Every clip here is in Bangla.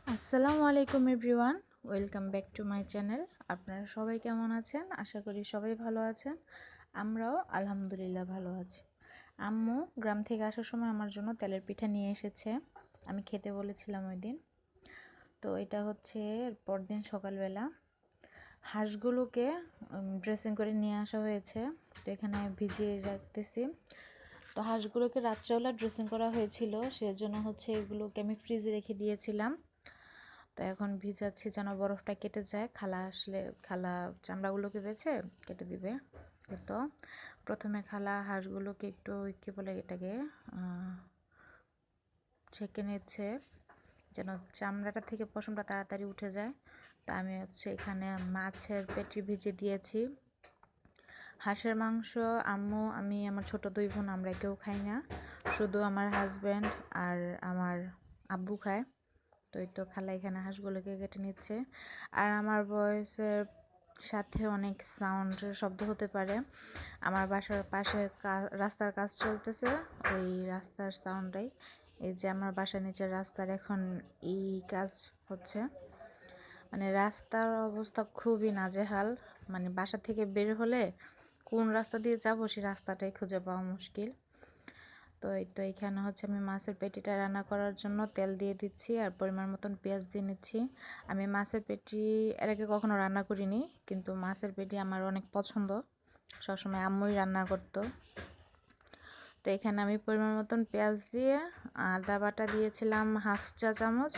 আসসালামু আলাইকুম everyone, welcome back to my channel. আপনারা সবাই কেমন আছেন? আশা করি সবাই ভালো আছেন। আমরাও আলহামদুলিল্লাহ ভালো আছি। আম্মু গ্রাম থেকে আসার সময় আমার জন্য তেলের পিঠা নিয়ে এসেছে। আমি খেতে বলেছিলাম ওই দিন। তো এটা হচ্ছে পরদিন সকালবেলা হাঁসগুলোকে ড্রেসিং করে নিয়ে আসা হয়েছে। তো এখানে ভিজিয়ে রাখতেছি। তো হাঁসগুলোকে রাত্রেবেলা ড্রেসিং করা হয়েছিল, সেজন্য হচ্ছে এগুলোকে আমি ফ্রিজে রেখে দিয়েছিলাম। তো এখন ভিজাচ্ছি যেন বরফটা কেটে যায়। খালা আসলে খালা চামড়াগুলোকে বেছে কেটে দিবে। তো প্রথমে খালা হাঁসগুলোকে একটু কী বলে এটাকে ছেঁকে নিচ্ছে যেন চামড়াটা থেকে পশমটা তাড়াতাড়ি উঠে যায়। তা আমি হচ্ছে এখানে মাছের পেটি ভিজে দিয়েছি। হাঁসের মাংস আম্মু, আমি, আমার ছোট দুই বোন আমরা কেউ খাই না, শুধু আমার হাজব্যান্ড আর আমার আব্বু খায়। তো এই তো খালা এখানে হাঁসগুলোকে কেটে নিচ্ছে। আর আমার ভয়েসের সাথে অনেক সাউন্ডের শব্দ হতে পারে। আমার বাসার পাশে রাস্তার কাজ চলতেছে, ওই রাস্তার সাউন্ডটাই। এই যে আমার বাসার নিচের রাস্তার এখন এই কাজ হচ্ছে। মানে রাস্তার অবস্থা খুবই নাজেহাল। মানে বাসা থেকে বের হলে কোন রাস্তা দিয়ে যাবো সেই রাস্তাটাই খুঁজে পাওয়া মুশকিল। তো এই তো এখানে হচ্ছে আমি মাছের পেটিটা রান্না করার জন্য তেল দিয়ে দিচ্ছি আর পরিমাণ মতন পেঁয়াজ দিয়ে নিচ্ছি। আমি মাছের পেটি এর আগে কখনো রান্না করিনি, কিন্তু মাছের পেটি আমার অনেক পছন্দ, সবসময় আম্মুই রান্না করতো। তো এখানে আমি পরিমাণ মতন পেঁয়াজ দিয়ে আদা বাটা দিয়েছিলাম 1/2 চা চামচ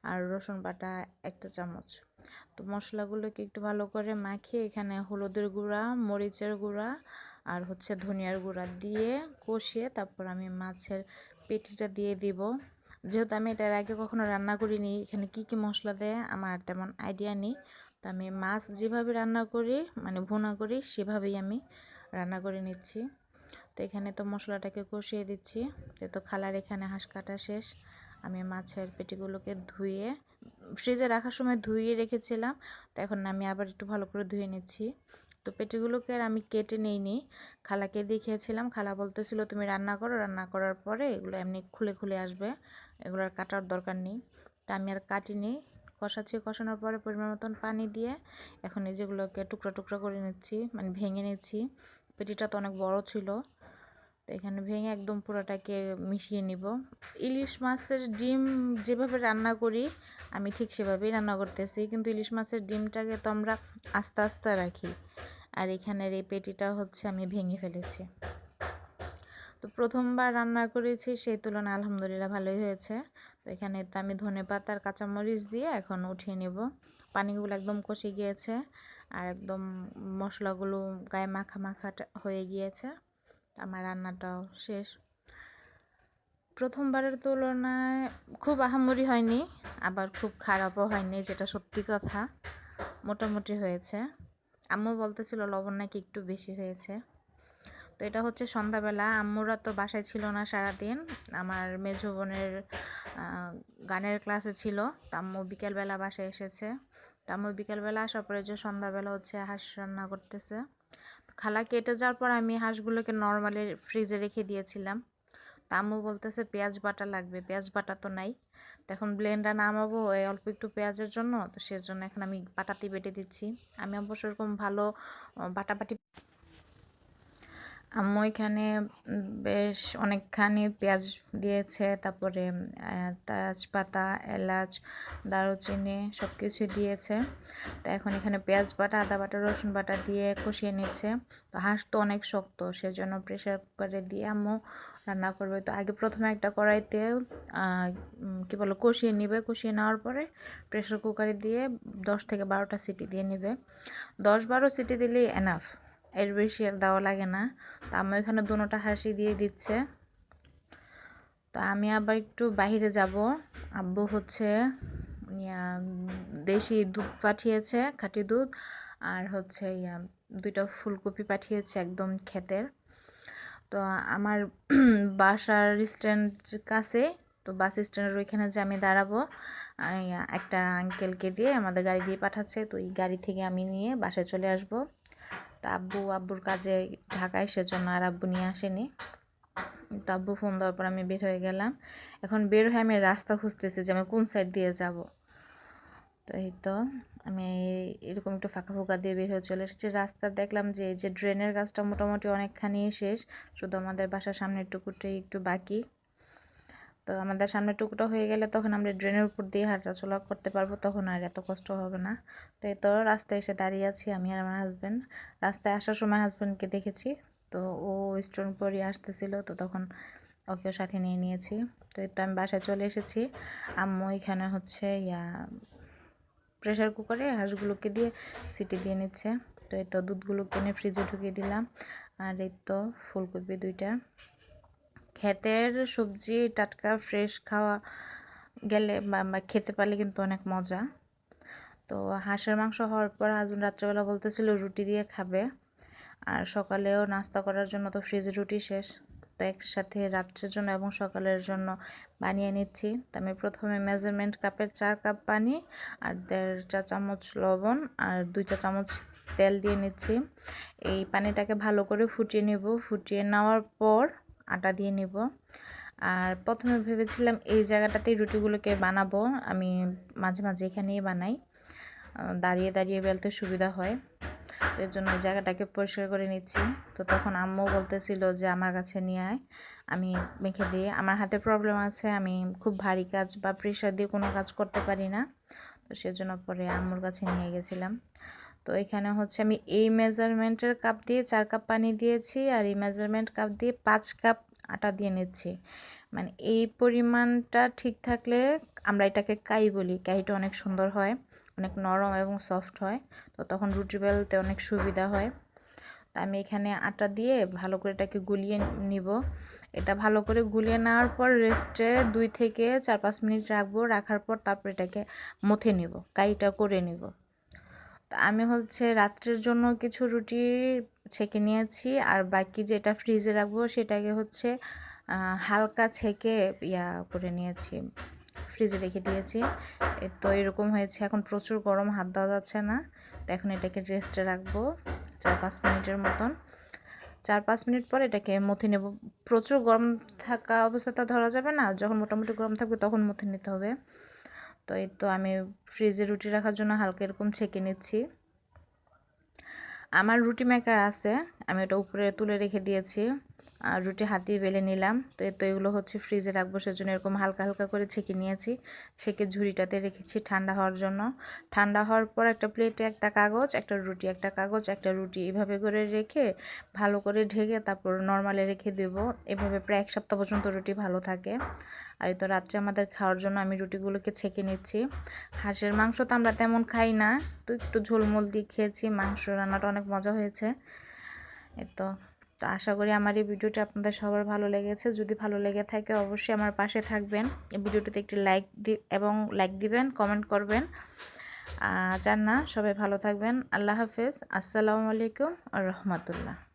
আর রসুন বাটা 1 চা চামচ। তো মশলাগুলোকে একটু ভালো করে মাখিয়ে এখানে হলুদের গুঁড়া, মরিচের গুঁড়া আর হচ্ছে ধনিয়ার গুঁড়া দিয়ে কষিয়ে তারপর আমি মাছের পেটিটা দিয়ে দিব। যেহেতু আমি এটার আগে কখনো রান্না করিনি, এখানে কি কি মশলা দেয় আমার তেমন আইডিয়া নেই। তো আমি মাছ যেভাবে রান্না করি, মানে ভুনা করি, সেভাবেই আমি রান্না করে নিচ্ছি। তো এখানে তো মশলাটাকে কষিয়ে দিচ্ছি। তো খালার এখানে হাঁস কাটা শেষ। আমি মাছের পেটিগুলোকে ধুয়ে ফ্রিজে রাখার সময় ধুয়ে রেখেছিলাম, তো এখন আমি আবার একটু ভালো করে ধুয়ে নিচ্ছি। তো পেটিগুলোকে আর আমি কেটে নিইনি, খালাকে দেখিয়েছিলাম। খালা বলতেছিল তুমি রান্না করো, রান্না করার পরে এগুলো এমনি খুলে খুলে আসবে, এগুলো আর কাটার দরকার নেই। তা আমি আর কাটিনি। কষাচ্ছি, কষানোর পরে পরিমাণ মতন পানি দিয়ে এখন এই যেগুলোকে টুকরা টুকরা করে নিচ্ছি, মানে ভেঙে নিচ্ছি। পেটিটা তো অনেক বড় ছিল, তো এখানে ভেঙে একদম পুরোটাকে মিশিয়ে নিব। ইলিশ মাছের ডিম যেভাবে রান্না করি আমি ঠিক সেভাবেই রান্না করতেছি, কিন্তু ইলিশ মাছের ডিমটাকে তো আমরা আস্তে আস্তে রাখি, আর এখানের এই পেটিটা হচ্ছে আমি ভেঙে ফেলেছি। তো প্রথমবার রান্না করেছি, সেই তুলনায় আলহামদুলিল্লাহ ভালোই হয়েছে। তো এখানে তো আমি ধনেপাতা আর কাঁচামরিচ দিয়ে এখন উঠিয়ে নেব। পানিগুলো একদম কষে গিয়েছে আর একদম মশলাগুলো গায়ে মাখা মাখা হয়ে গিয়েছে। আমার রান্নাটাও শেষ। প্রথমবারের তুলনায় খুব আহামরি হয়নি, আবার খুব খারাপও হয়নি, যেটা সত্যি কথা। মোটামুটি হয়েছে। আম্মু বলতেছিল লবণ নাকি একটু বেশি হয়েছে। তো এটা হচ্ছে সন্ধ্যাবেলা, আম্মুরা তো বাসায় ছিল না সারাদিন। আমার মেজো বোনের গানের ক্লাসে ছিল। তো আম্মু বিকেলবেলা বাসায় এসেছে। তো আম্মু বিকেলবেলা আসার পরে যে সন্ধ্যাবেলা হচ্ছে হাঁস রান্না করতেছে। খালা কেটে যাওয়ার পর আমি হাঁসগুলোকে নর্মালি ফ্রিজে রেখে দিয়েছিলাম। তা আম্মু বলতেছে পেঁয়াজ বাটা লাগবে, পেঁয়াজ বাটা তো নাই। তো এখন ব্লেন্ডার নামাবো এই অল্প একটু পেঁয়াজের জন্য, তো সেজন্য এখন আমি বাটাতি বেটে দিচ্ছি। আমি অবশ্য এরকম ভালো বাটাবাটি। আম্মু এখানে বেশ অনেকখানি পেঁয়াজ দিয়েছে, তারপরে তেজপাতা, এলাচ, দারুচিনি সব কিছু দিয়েছে। তো এখন এখানে পেঁয়াজ বাটা, আদা বাটা, রসুন বাটা দিয়ে কষিয়ে নিচ্ছে। তো হাঁস তো অনেক শক্ত, সেজন্য প্রেশার কুকারে দিয়ে আম্মু রান্না করবে। তো আগে প্রথমে একটা কড়াইতে কী বলো কষিয়ে নিবে, কষিয়ে নেওয়ার পরে প্রেশার কুকারে দিয়ে 10 থেকে 12টা সিটি দিয়ে নেবে। 10-12 সিটি দিলেই এনাফ, এর বেশি আর দেওয়া লাগে না। তো আমি এখানে দুটোটা হাঁসি দিয়ে দিচ্ছে। তো আমি আবার একটু বাইরে যাব। আব্বু হচ্ছে দেশি দুধ পাঠিয়েছে, খাঁটি দুধ, আর হচ্ছে 2টা ফুলকপি পাঠিয়েছে একদম ক্ষেতের। তো আমার বাসার স্ট্যান্ড কাছে, তো বাস স্ট্যান্ডের ওইখানে যে আমি দাঁড়াবো, একটা আঙ্কেলকে দিয়ে আমাদের গাড়ি দিয়ে পাঠাচ্ছে। তো এই গাড়ি থেকে আমি নিয়ে বাসায় চলে আসব। তা আব্বুর কাজে ঢাকায়, সেজন্য আর আব্বু নিয়ে আসেনি। তো আব্বু ফোন দেওয়ার পর আমি বের হয়ে গেলাম। এখন বের হয়ে আমি রাস্তা খুঁজতেছি যে আমি কোন সাইড দিয়ে যাব। তো এই তো আমি এরকম একটু ফাঁকা ফোঁকা দিয়ে বের হয়ে চলে এসেছি। রাস্তা দেখলাম যে এই যে ড্রেনের কাজটা মোটামুটি অনেকখানি শেষ, শুধু আমাদের বাসার সামনের টুকুটাই একটু বাকি। তো আমাদের সামনের টুকুটা হয়ে গেলে তখন আমরা ড্রেনের উপর দিয়ে হাঁটাচলা করতে পারবো, তখন আর এত কষ্ট হবে না। তো এই তো রাস্তায় এসে দাঁড়িয়ে আছি আমি আর আমার হাজব্যান্ড। রাস্তায় আসার সময় হাজব্যান্ডকে দেখেছি, তো ও স্টোন পরিয়ে আসতেছিল, তো তখন ওকেও সাথে নিয়ে নিয়েছি। তো এই তো আমি বাসায় চলে এসেছি। আম্মু এখানে হচ্ছে প্রেশার কুকারে হাঁসগুলোকে দিয়ে সিটি দিয়ে নিচ্ছে। তো এই তো দুধগুলো কিনে ফ্রিজে ঢুকিয়ে দিলাম। আর এই তো ফুলকপি 2টা। ক্ষেতের সবজি টাটকা ফ্রেশ খাওয়া গেলে বা খেতে পারলে কিন্তু অনেক মজা। তো হাঁসের মাংস হওয়ার পর হাজব্যান্ড রাত্রেবেলা বলতেছিল রুটি দিয়ে খাবে, আর সকালেও নাস্তা করার জন্য তো ফ্রিজে রুটি শেষ। তো একসাথে রাত্রের জন্য এবং সকালের জন্য বানিয়ে নিচ্ছি। তো আমি প্রথমে মেজারমেন্ট কাপের 4 কাপ পানি আর 1.5 চা চামচ লবণ আর 2 চা চামচ তেল দিয়ে নিচ্ছি। এই পানিটাকে ভালো করে ফুটিয়ে নেব। ফুটিয়ে নেওয়ার পর আটা দিয়ে নিব। আর প্রথমে ভেবেছিলাম এই জায়গাটাতেই রুটিগুলোকে বানাবো, আমি মাঝে মাঝে এখানেই বানাই, দাঁড়িয়ে দাঁড়িয়ে বেলতে সুবিধা হয়। তো এর জন্য এই জায়গাটাকে পরিষ্কার করে নিচ্ছি। তো তখন আম্মু বলতেছিল যে আমার কাছে নিয়ে আয়, আমি মেখে দিয়ে, আমার হাতে প্রবলেম আছে, আমি খুব ভারী কাজ বা প্রেশার দিয়ে কোনো কাজ করতে পারি না। তো সেজন্য পরে আম্মুর কাছে নিয়ে গেছিলাম। তো এখানে হচ্ছে আমি এই মেজারমেন্টের কাপ দিয়ে 4 কাপ পানি দিয়েছি, আর এই মেজারমেন্ট কাপ দিয়ে 5 কাপ আটা দিয়ে নিচ্ছি। মানে এই পরিমাণটা ঠিক থাকলে আমরা এটাকে কাই বলি, কাইটা অনেক সুন্দর হয়, অনেক নরম এবং সফট হয়, তো তখন রুটি বেলতে অনেক সুবিধা হয়। তা আমি এখানে আটা দিয়ে ভালো করে এটাকে গুলিয়ে নিব। এটা ভালো করে গুলিয়ে নেওয়ার পর রেস্টে 2 থেকে 4-5 মিনিট রাখবো। রাখার পর তারপর এটাকে মথে নিব, কাইটা করে নিব। তা আমি হচ্ছে রাত্রের জন্য কিছু রুটি ছেঁকে নিয়েছি, আর বাকি যেটা ফ্রিজে রাখবো সেটাকে হচ্ছে হালকা ছেঁকে করে নিয়েছি, ফ্রিজে রেখে দিয়েছি। তো এরকম হয়েছে। এখন প্রচুর গরম, হাত দেওয়া যাচ্ছে না। তো এখন এটাকে রেস্টে রাখবো 4-5 মিনিটের মতন। 4-5 মিনিট পর এটাকে মথে নেব। প্রচুর গরম থাকা অবস্থাটা ধরা যাবে না, যখন মোটামুটি গরম থাকবে তখন মথে নিতে হবে। তো এই তো আমি ফ্রিজে রুটি রাখার জন্য হালকা এরকম ছেঁকে নিচ্ছি। আমার রুটি মেকার আছে, আমি এটা উপরে তুলে রেখে দিয়েছি, আর রুটি হাতে বেলে নিলাম। তো এগুলো হচ্ছে ফ্রিজে রাখবো, সেজন্য এরকম হালকা হালকা করে ছেঁকে নিয়েছি। ছেঁকে ঝুড়িটাতে রেখেছি ঠান্ডা হওয়ার জন্য। ঠান্ডা হওয়ার পর একটা প্লেটে একটা কাগজ, একটা রুটি, একটা কাগজ, একটা রুটি, এভাবে করে রেখে ভালো করে ঢেকে তারপর নর্মালে রেখে দেবো। এভাবে প্রায় 1 সপ্তাহ পর্যন্ত রুটি ভালো থাকে। আর এই তো রাত্রে আমাদের খাওয়ার জন্য আমি রুটিগুলোকে ছেঁকে নিচ্ছি। হাঁসের মাংস তো আমরা তেমন খাই না, তো একটু ঝোলমোল দিয়ে খেয়েছি। মাংস রান্নাটা অনেক মজা হয়েছে। এই তো আশা করি আমার এই ভিডিওটি আপনাদের সবার ভালো লেগেছে। যদি ভালো লেগে থাকে অবশ্যই আমার পাশে থাকবেন, এই ভিডিওটিতে একটি লাইক দিবেন, কমেন্ট করবেন। জান না, সবাই ভালো থাকবেন। আল্লাহ হাফেজ। আসসালামু আলাইকুম আর রহমতুল্লাহ।